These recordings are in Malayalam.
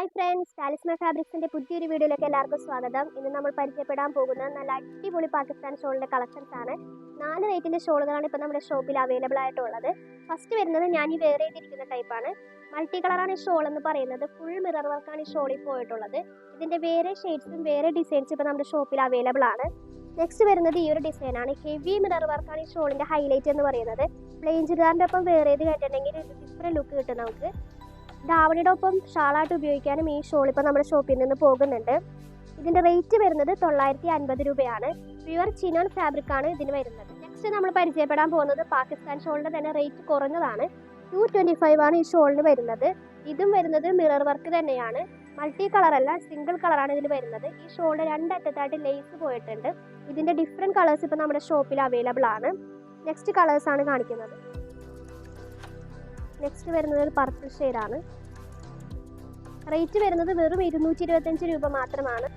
ഹായ് ഫ്രണ്ട്സ്, ടാലിസ്മാൻ ഫാബ്രിക്സിന്റെ പുതിയൊരു വീഡിയോയിലേക്ക് എല്ലാവർക്കും സ്വാഗതം. ഇന്ന് നമ്മൾ പരിചയപ്പെടാൻ പോകുന്ന നല്ല അടിപൊളി പാകിസ്ഥാൻ ഷോളിന്റെ കളക്ഷൻസ് ആണ്. 4 റേറ്റിന്റെ ഷോളുകളാണ് ഇപ്പോൾ നമ്മുടെ ഷോപ്പിൽ അവൈലബിൾ ആയിട്ടുള്ളത്. ഫസ്റ്റ് വരുന്നത് ഞാൻ ഈ വെയർ ചെയ്തിരിക്കുന്ന ടൈപ്പാണ്. മൾട്ടി കളറാണ് ഈ ഷോൾ എന്ന് പറയുന്നത്. ഫുൾ മിറർ വർക്കാണ് ഈ ഷോളിൽ പോയിട്ടുള്ളത്. ഇതിന്റെ വേറെ ഷെയ്ഡ്സും വേറെ ഡിസൈൻസും ഇപ്പോൾ നമ്മുടെ ഷോപ്പിൽ അവൈലബിൾ ആണ്. നെക്സ്റ്റ് വരുന്നത് ഈ ഒരു ഡിസൈനാണ്. ഹെവി മിറർ വർക്കാണ് ഈ ഷോളിന്റെ ഹൈലൈറ്റ് എന്ന് പറയുന്നത്. പ്ലെയിൻ ചുരിദാറിന്റെ ഒപ്പം വെയർ ചെയ്ത് കഴിഞ്ഞിട്ടുണ്ടെങ്കിൽ ഒരു ഡിഫറെന്റ് ലുക്ക് കിട്ടും നമുക്ക്. ധാവണിയുടെ ഒപ്പം ഷാളായിട്ട് ഉപയോഗിക്കാനും ഈ ഷോൾ ഇപ്പോൾ നമ്മുടെ ഷോപ്പിൽ നിന്ന് പോകുന്നുണ്ട്. ഇതിന്റെ റേറ്റ് വരുന്നത് 950 രൂപയാണ്. പ്യുവർ ചിനോൺ ഫാബ്രിക് ആണ് ഇതിന് വരുന്നത്. നെക്സ്റ്റ് നമ്മൾ പരിചയപ്പെടാൻ പോകുന്നത് പാകിസ്ഥാൻ ഷോളിന്റെ തന്നെ റേറ്റ് കുറഞ്ഞതാണ്. 225 ആണ് ഈ ഷോളിന് വരുന്നത്. ഇതും വരുന്നത് മിറർ വർക്ക് തന്നെയാണ്. മൾട്ടി കളർ അല്ല, സിംഗിൾ കളറാണ് ഇതിൽ വരുന്നത്. ഈ ഷോളിന്റെ രണ്ടറ്റത്തായിട്ട് ലേസ് പോയിട്ടുണ്ട്. ഇതിന്റെ ഡിഫറെന്റ് കളേഴ്സ് ഇപ്പോൾ നമ്മുടെ ഷോപ്പിൽ അവൈലബിൾ ആണ്. നെക്സ്റ്റ് കളേഴ്സ് ആണ് കാണിക്കുന്നത്. നെക്സ്റ്റ് വരുന്നത് ഒരു പർപ്പിൾ ഷെയ്ഡാണ്. റേറ്റ് വരുന്നത് വെറും 225 രൂപ മാത്രമാണ്.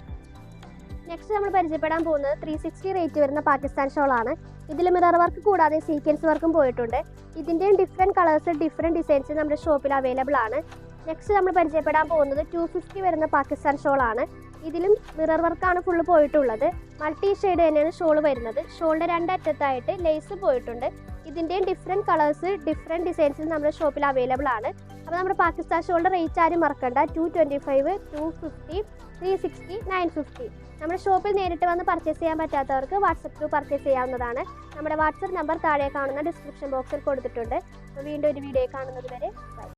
നെക്സ്റ്റ് നമ്മൾ പരിചയപ്പെടാൻ പോകുന്നത് 360 റേറ്റ് വരുന്ന പാകിസ്ഥാൻ ഷോളാണ്. ഇതിൽ മിറർ വർക്ക് കൂടാതെ സീക്വൻസ് വർക്കും പോയിട്ടുണ്ട്. ഇതിൻ്റെയും ഡിഫറെൻറ്റ് കളേഴ്സ് ഡിഫറെൻറ്റ് ഡിസൈൻസ് നമ്മുടെ ഷോപ്പിൽ അവൈലബിൾ ആണ്. നെക്സ്റ്റ് നമ്മൾ പരിചയപ്പെടാൻ പോകുന്നത് 250 വരുന്ന പാകിസ്ഥാൻ ഷോളാണ്. ഇതിലും മിറർ വർക്കാണ് ഫുള്ള് പോയിട്ടുള്ളത്. മൾട്ടി ഷെയ്ഡ് തന്നെയാണ് ഷോൾ വരുന്നത്. ഷോളിൻ്റെ രണ്ടറ്റത്തായിട്ട് ലേസ് പോയിട്ടുണ്ട്. ഇതിൻ്റെയും ഡിഫറെൻറ്റ് കളേഴ്സ് ഡിഫറെൻറ്റ് ഡിസൈൻസിൽ നമ്മുടെ ഷോപ്പിൽ അവൈലബിൾ ആണ്. അപ്പോൾ നമ്മുടെ പാകിസ്ഥാൻ ഷോളിൻ്റെ റേറ്റ് ആരും മറക്കണ്ട. 225, 250, 360, 950. നമ്മുടെ ഷോപ്പിൽ നേരിട്ട് വന്ന് പർച്ചേസ് ചെയ്യാൻ പറ്റാത്തവർക്ക് വാട്സപ്പ് ത്രൂ പർച്ചേസ് ചെയ്യാവുന്നതാണ്. നമ്മുടെ വാട്സപ്പ് നമ്പർ താഴെ കാണുന്ന ഡിസ്ക്രിപ്ഷൻ ബോക്സിൽ കൊടുത്തിട്ടുണ്ട്. അപ്പോൾ വീണ്ടും ഒരു വീഡിയോ കാണുന്നത് വരെ ബൈ.